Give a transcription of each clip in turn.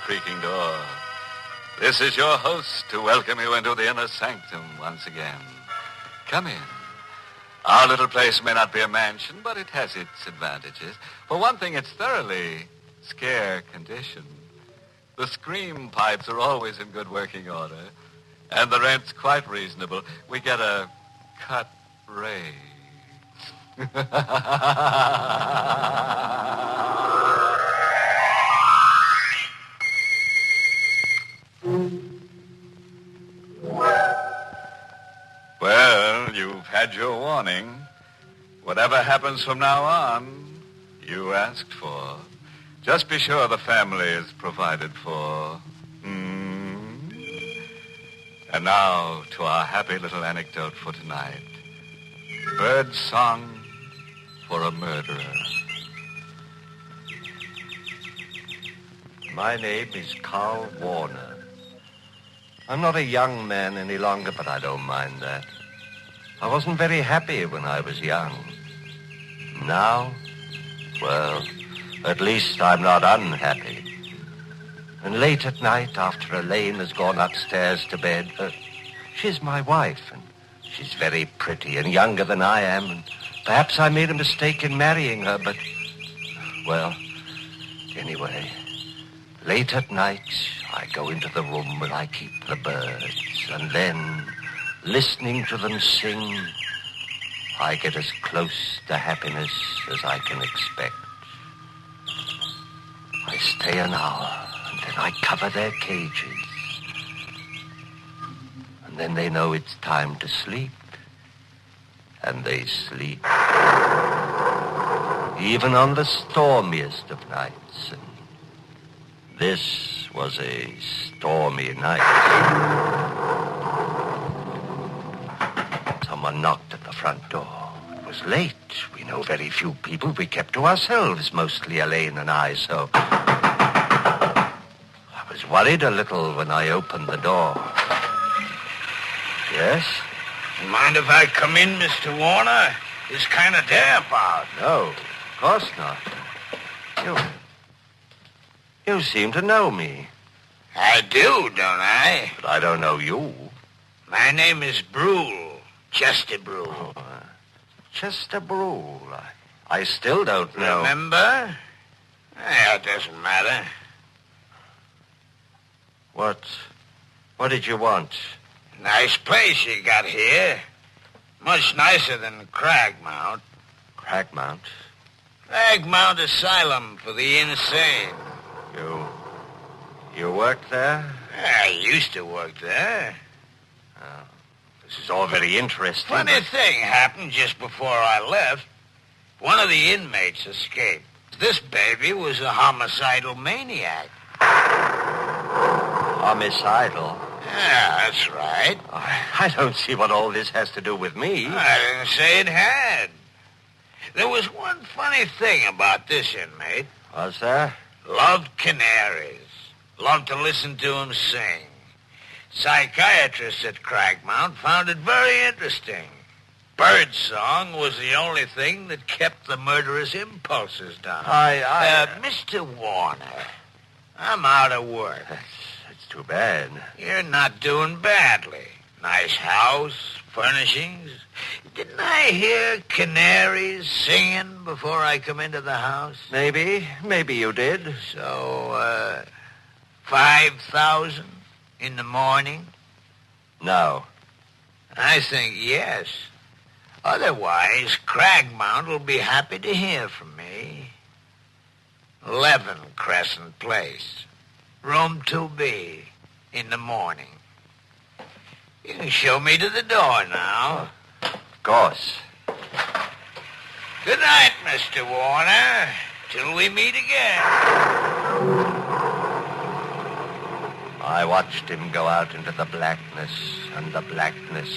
creaking door. This is your host to welcome you into the inner sanctum once again. Come in. Our little place may not be a mansion, but it has its advantages. For one thing, it's thoroughly scare condition. The scream pipes are always in good working order, and the rent's quite reasonable. We get a cut rate. Well, you've had your warning. Whatever happens from now on, you asked for. Just be sure the family is provided for. And now to our happy little anecdote for tonight. Birdsong for a murderer. My name is Carl Warner. I'm not a young man any longer, but I don't mind that. I wasn't very happy when I was young. Now, well, at least I'm not unhappy. And late at night, after Elaine has gone upstairs to bed, she's my wife, and she's very pretty and younger than I am, and perhaps I made a mistake in marrying her, but, well, anyway, late at night, I go into the room where I keep the birds, and then, listening to them sing, I get as close to happiness as I can expect. I stay an hour, and then I cover their cages. And then they know it's time to sleep. And they sleep. Even on the stormiest of nights. And this was a stormy night. Someone knocked at the front door. It was late. We know very few people. We kept to ourselves, mostly Elaine and I, so I was worried a little when I opened the door. Yes? Mind if I come in, Mr. Warner? It's kind of damp out. No, of course not. You seem to know me. I do, don't I? But I don't know you. My name is Brule, Chester Brule. Oh, Chester Brule. I still don't know. Remember? It doesn't matter. What did you want? Nice place you got here. Much nicer than Cragmount. Cragmount? Cragmount Asylum for the insane. You work there? I used to work there. Oh, this is all very interesting. Funny thing happened just before I left. One of the inmates escaped. This baby was a homicidal maniac. Homicidal? Yeah, that's right. I don't see what all this has to do with me. I didn't say it had. There was one funny thing about this inmate. Was there? Loved canaries. Loved to listen to them sing. Psychiatrists at Cragmount found it very interesting. Birdsong was the only thing that kept the murderous impulses down. Mr. Warner, I'm out of work. That's too bad. You're not doing badly. Nice house, furnishings. Didn't I hear canaries singing before I come into the house? Maybe you did. So, 5,000 in the morning? No. I think yes. Otherwise, Cragmount will be happy to hear from me. 11 Crescent Place, room 2B, in the morning. You can show me to the door now. Of course. Good night, Mr. Warner. Till we meet again. I watched him go out into the blackness, and the blackness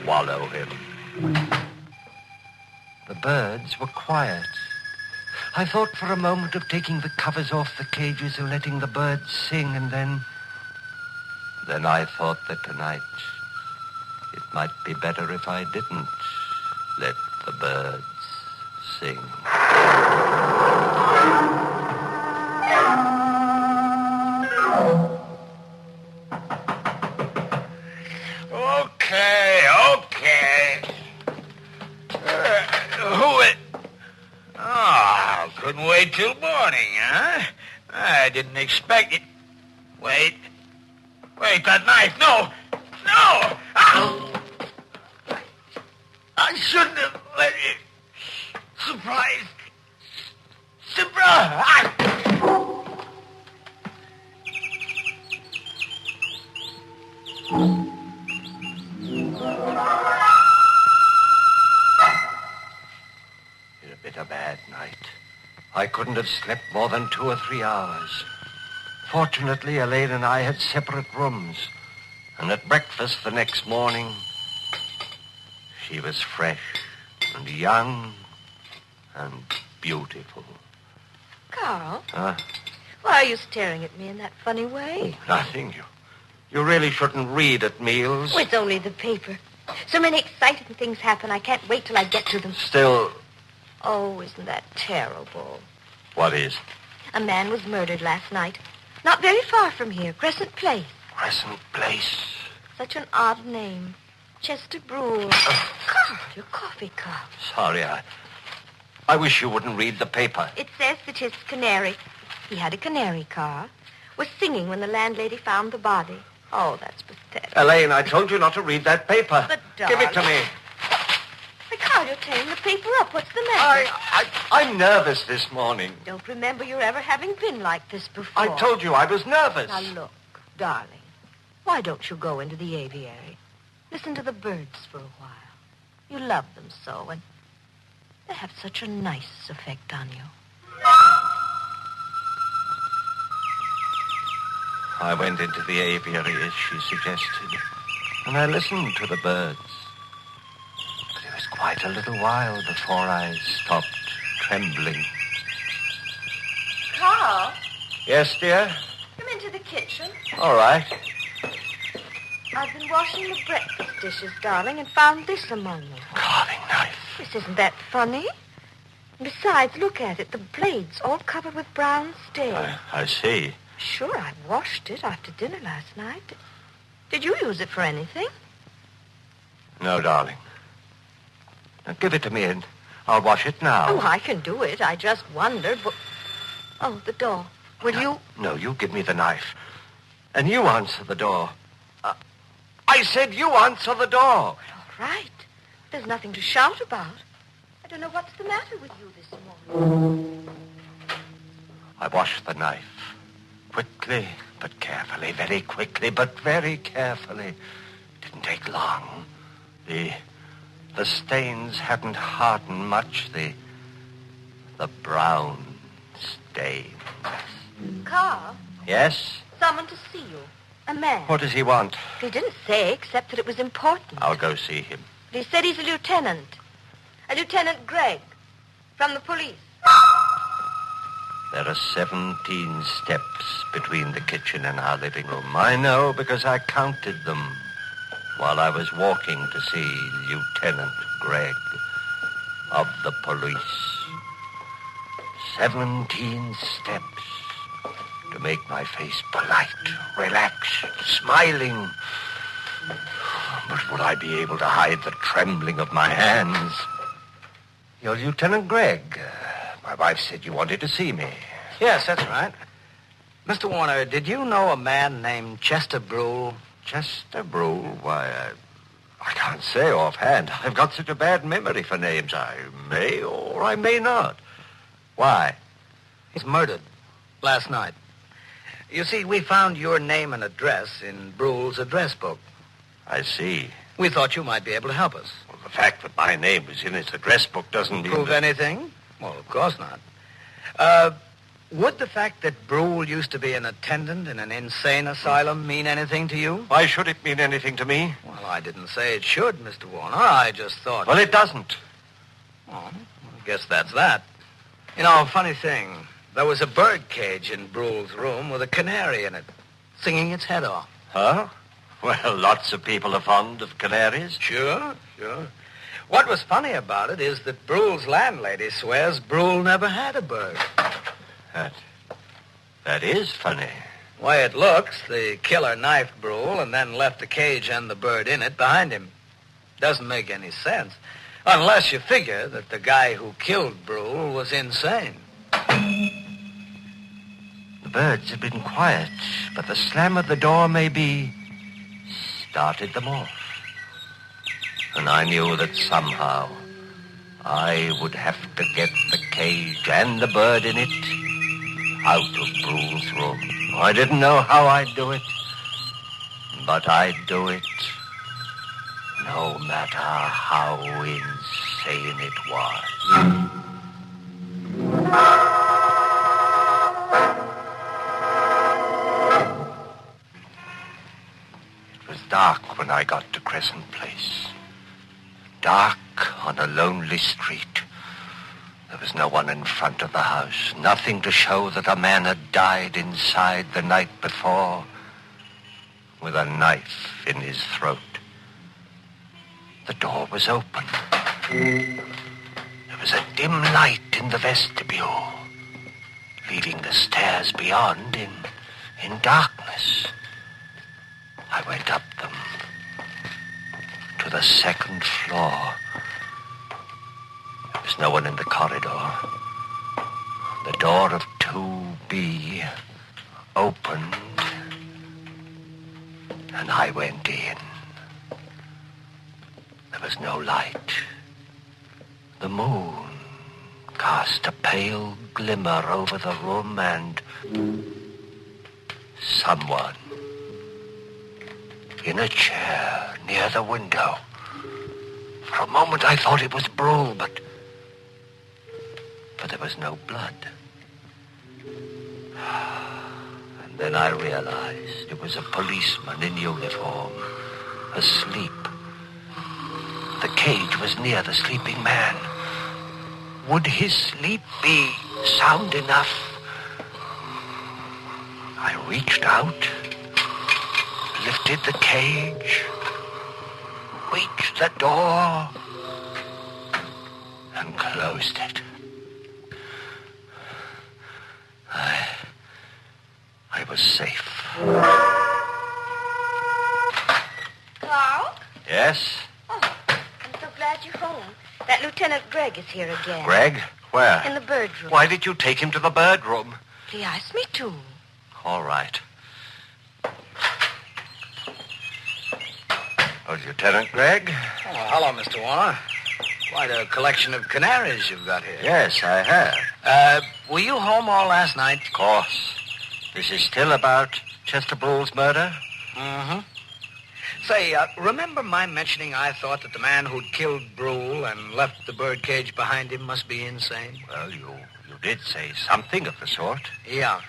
swallow him. The birds were quiet. I thought for a moment of taking the covers off the cages and letting the birds sing, and then I thought that tonight it might be better if I didn't let the birds sing. Okay. Who it? Oh, couldn't wait till morning, huh? I didn't expect it. Wait, that knife. No! Ow! I shouldn't have let it. Surprise! It's a bitter bad night. I couldn't have slept more than 2 or 3 hours. Fortunately, Elaine and I had separate rooms. And at breakfast the next morning, she was fresh and young and beautiful. Carl? Huh? Why are you staring at me in that funny way? Nothing. You really shouldn't read at meals. Oh, it's only the paper. So many exciting things happen. I can't wait till I get to them. Still, Oh, isn't that terrible? what is? A man was murdered last night. Not very far from here, Crescent Place. Crescent Place. Such an odd name. Chester Brule. Carl, your coffee cup. Sorry, I wish you wouldn't read the paper. It says that his canary, he had a canary car, was singing when the landlady found the body. Oh, that's pathetic. Elaine, I told you not to read that paper. But, Give it to me. Why, Carl, you're tearing the paper up. What's the matter? I'm nervous this morning. Don't remember your ever having been like this before. I told you I was nervous. Now, look, darling, why don't you go into the aviary? Listen to the birds for a while. You love them so, and they have such a nice effect on you. I went into the aviary as she suggested, and I listened to the birds. But it was quite a little while before I stopped trembling. Carl, Yes, dear? come into the kitchen. All right. I've been washing the breakfast dishes, darling, and found this among them. Carving knife. This isn't that funny. Besides, look at it. The blade's all covered with brown stains. I see. Sure, I washed it after dinner last night. Did you use it for anything? No, darling. Now, give it to me and I'll wash it now. Oh, I can do it. I just wondered. Oh, the door. Will you? No, you give me the knife. And you answer the door. I said you answer the door. All right. There's nothing to shout about. I don't know what's the matter with you this morning. I washed the knife. Quickly, but carefully. Very quickly, but very carefully. It didn't take long. The stains hadn't hardened much. The brown stains. Carl, Yes? someone to see you. A man. What does he want? He didn't say, except that it was important. I'll go see him. He said he's a lieutenant. A Lieutenant Gregg. From the police. There are 17 steps between the kitchen and our living room. I know because I counted them while I was walking to see Lieutenant Gregg of the police. 17 steps to make my face polite, relaxed, smiling. But would I be able to hide the trembling of my hands? You're Lieutenant Gregg. My wife said you wanted to see me. Yes, that's right. Mr. Warner, did you know a man named Chester Brule? Chester Brule? Why, I can't say offhand. I've got such a bad memory for names. I may or I may not. Why? He's murdered last night. You see, we found your name and address in Brule's address book. I see. We thought you might be able to help us. Well, the fact that my name is in his address book doesn't mean Prove that... anything? Well, of course not. Would the fact that Brule used to be an attendant in an insane asylum mean anything to you? Why should it mean anything to me? Well, I didn't say it should, Mr. Warner. I just thought... Well, it doesn't. Oh, I guess that's that. You know, funny thing. There was a bird cage in Brule's room with a canary in it, singing its head off. Huh? Well, lots of people are fond of canaries. Sure. What was funny about it is that Brule's landlady swears Brule never had a bird. That is funny. The way it looks, the killer knifed Brule and then left the cage and the bird in it behind him. Doesn't make any sense. Unless you figure that the guy who killed Brule was insane. The birds had been quiet, but the slam of the door maybe started them off. And I knew that somehow I would have to get the cage and the bird in it out of Brule's room. I didn't know how I'd do it, but I'd do it no matter how insane it was. It was dark when I got to Crescent Place. Dark on a lonely street. There was no one in front of the house. Nothing to show that a man had died inside the night before with a knife in his throat. The door was open. There was a dim light in the vestibule, leaving the stairs beyond in darkness. I went up them to the second floor. There was no one in the corridor. The door of 2B opened, and I went in. There was no light. The moon cast a pale glimmer over the room, and someone in a chair near the window. For a moment I thought it was Brule, but there was no blood. And then I realized it was a policeman in uniform, asleep. The cage was near the sleeping man. Would his sleep be sound enough? I reached out, lifted the cage, reached the door, and closed it. I was safe. Carl? Yes? Oh, I'm so glad you're home. That Lieutenant Gregg is here again. Gregg? Where? In the bird room. Why did you take him to the bird room? He asked me to. All right. Oh, Lieutenant Gregg? Oh, hello, Mr. Warner. Quite a collection of canaries you've got here. Yes, I have. Were you home all last night? Of course. This is still about Chester Brule's murder? Mm-hmm. Say, remember my mentioning I thought that the man who'd killed Brule and left the birdcage behind him must be insane? Well, you did say something of the sort. Yeah.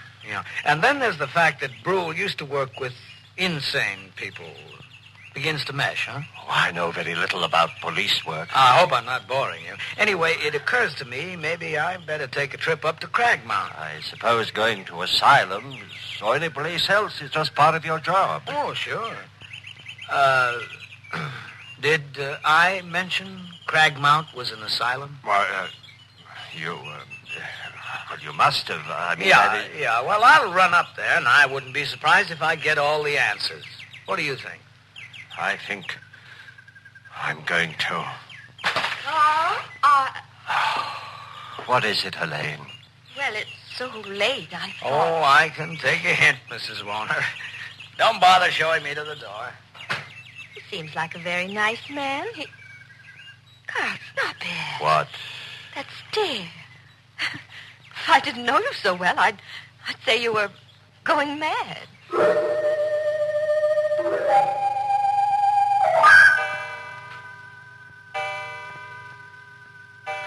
And then there's the fact that Brule used to work with insane people. Begins to mesh, huh? Oh, I know very little about police work. I hope I'm not boring you. Anyway, it occurs to me maybe I better take a trip up to Cragmount. I suppose going to asylums or any place else is just part of your job. Oh, sure. Did I mention Cragmount was an asylum? Well, you must have. I mean, Yeah. Well, I'll run up there, and I wouldn't be surprised if I get all the answers. What do you think? I think I'm going to. What is it, Helene? Well, it's so late, I thought. Oh, I can take a hint, Mrs. Warner. Don't bother showing me to the door. He seems like a very nice man. Carl, stop it. What? That stare. If I didn't know you so well, I'd say you were going mad.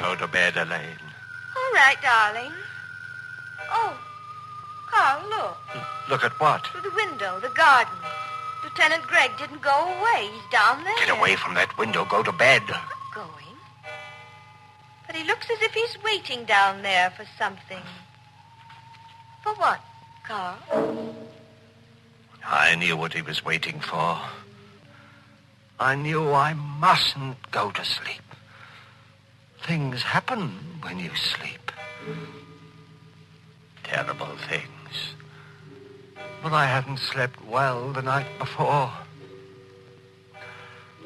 Go to bed, Elaine. All right, darling. Oh, Carl, look. Look at what? Through the window, the garden. Lieutenant Gregg didn't go away. He's down there. Get away from that window. Go to bed. I'm not going. But he looks as if he's waiting down there for something. For what, Carl? I knew what he was waiting for. I knew I mustn't go to sleep. Things happen when you sleep. Terrible things. But I hadn't slept well the night before.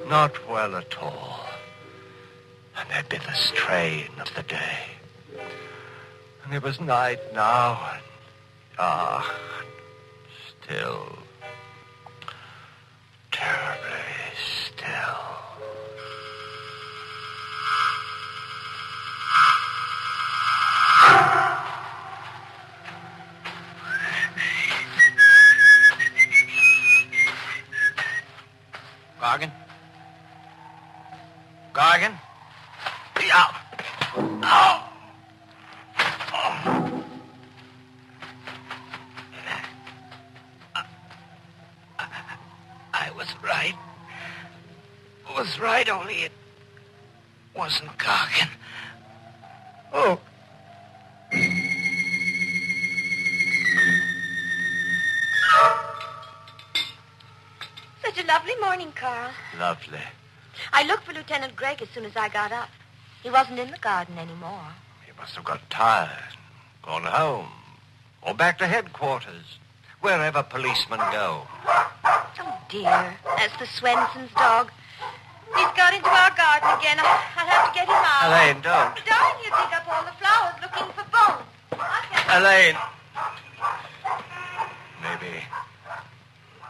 Not well at all. And there'd be the strain of the day. And it was night now, and dark, still. Terribly still. Gargan? Gargan? Yeah. Oh. I was right. Was right, only it wasn't Gargan. Oh. Such a lovely morning, Carl. Lovely. I looked for Lieutenant Gregg as soon as I got up. He wasn't in the garden anymore. He must have got tired, gone home, or back to headquarters, wherever policemen go. Oh, dear. That's the Swenson's dog. He's got into our garden again. I'll have to get him out. Elaine, don't. Darling, you dig up all the flowers looking for bones. Elaine.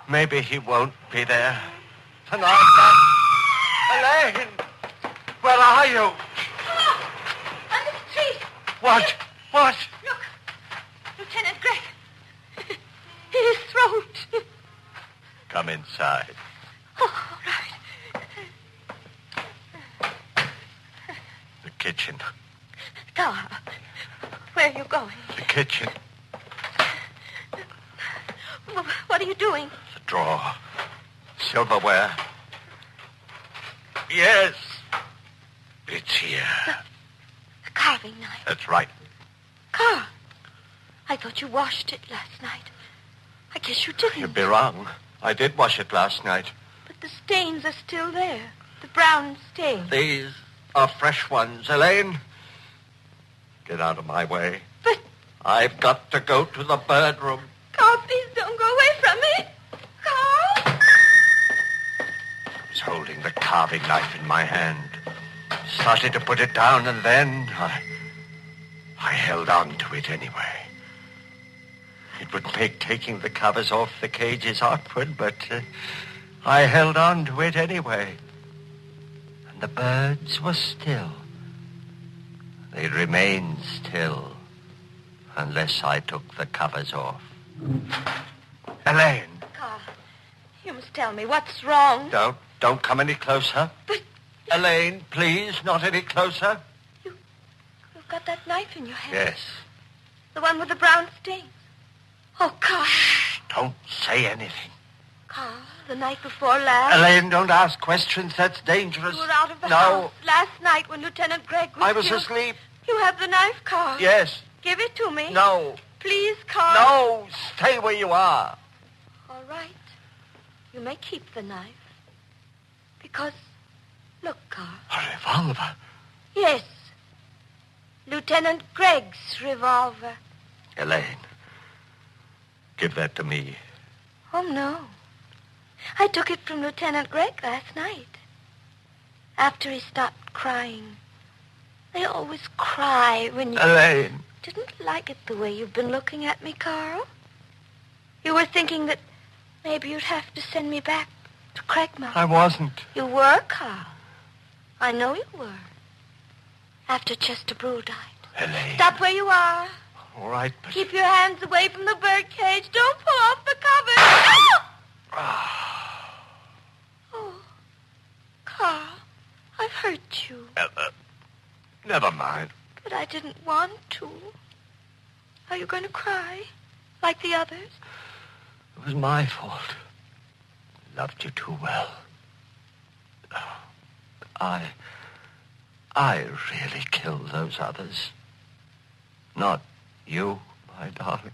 Maybe he won't be there tonight. Elaine, where are you? Oh, under the tree. What? What? Look, Lieutenant Gregg. His throat. Come inside. Oh, all right. The kitchen. Carl, where are you going? The kitchen. What are you doing? The drawer. Silverware. Yes. It's here. The carving knife. That's right. Carl, I thought you washed it last night. I guess you didn't. You'd be wrong. I did wash it last night. But the stains are still there. The brown stains. These are fresh ones, Elaine. Get out of my way. But... I've got to go to the bird room. Carl, please don't go away from me. Carl! I was holding the carving knife in my hand. Started to put it down, and then I held on to it anyway. It would make taking the covers off the cages awkward, but I held on to it anyway. And the birds were still. They remained still unless I took the covers off. Elaine. Carl, you must tell me what's wrong. Don't come any closer. But... Elaine, please, not any closer. You've got that knife in your hand. Yes. The one with the brown stains. Oh, Carl. Shh, don't say anything. Carl, the night before last... Elaine, don't ask questions. That's dangerous. You were out of the house last night when Lieutenant Gregg was I was killed. asleep. You have the knife, Carl. Yes. Give it to me. No. Please, Carl. No, stay where you are. All right. You may keep the knife. Because, look, Carl. A revolver? Yes. Lieutenant Gregg's revolver. Elaine, give that to me. Oh, no. I took it from Lieutenant Gregg last night. After he stopped crying. They always cry when you... Elaine. Didn't like it the way you've been looking at me, Carl. You were thinking that maybe you'd have to send me back to Craigmount. I wasn't. You were, Carl. I know you were. After Chester Brew died. Elaine. Stop where you are. All right, but... Keep your hands away from the bird cage. Don't pull off the cover. Oh, Carl, I've hurt you. Never mind. But I didn't want to. Are you going to cry? Like the others? It was my fault. Loved you too well. I really killed those others. Not you, my darling.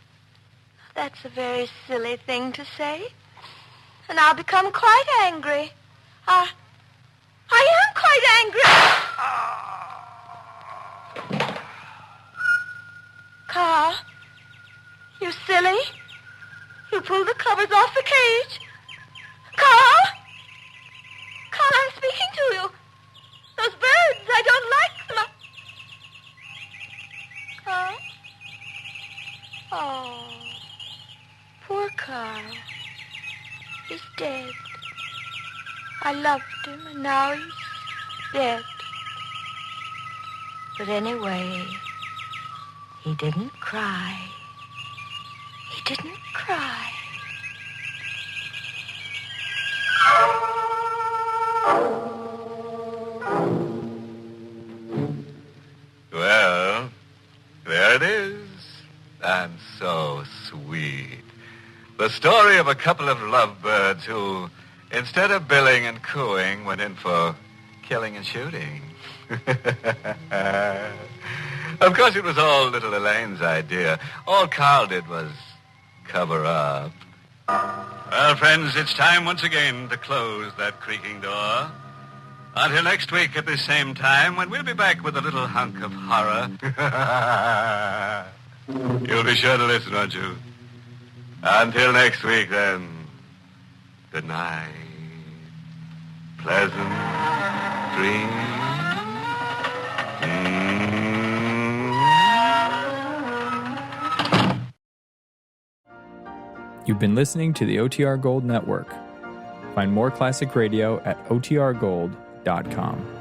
That's a very silly thing to say. And I'll become quite angry. I am quite angry. Carl, you silly? You pulled the covers off the cage. Carl? Carl, I'm speaking to you. Those birds, I don't like them. Carl? Oh, poor Carl. He's dead. I loved him, and now he's dead. But anyway, he didn't cry. He didn't cry. Well, there it is. And so sweet. The story of a couple of lovebirds who, instead of billing and cooing, went in for killing and shooting. Of course, it was all little Elaine's idea. All Carl did was cover up. Well, friends, it's time once again to close that creaking door. Until next week at the same time, when we'll be back with a little hunk of horror. You'll be sure to listen, won't you? Until next week, then. Good night. Pleasant dreams. You've been listening to the OTR Gold Network. Find more classic radio at otrgold.com.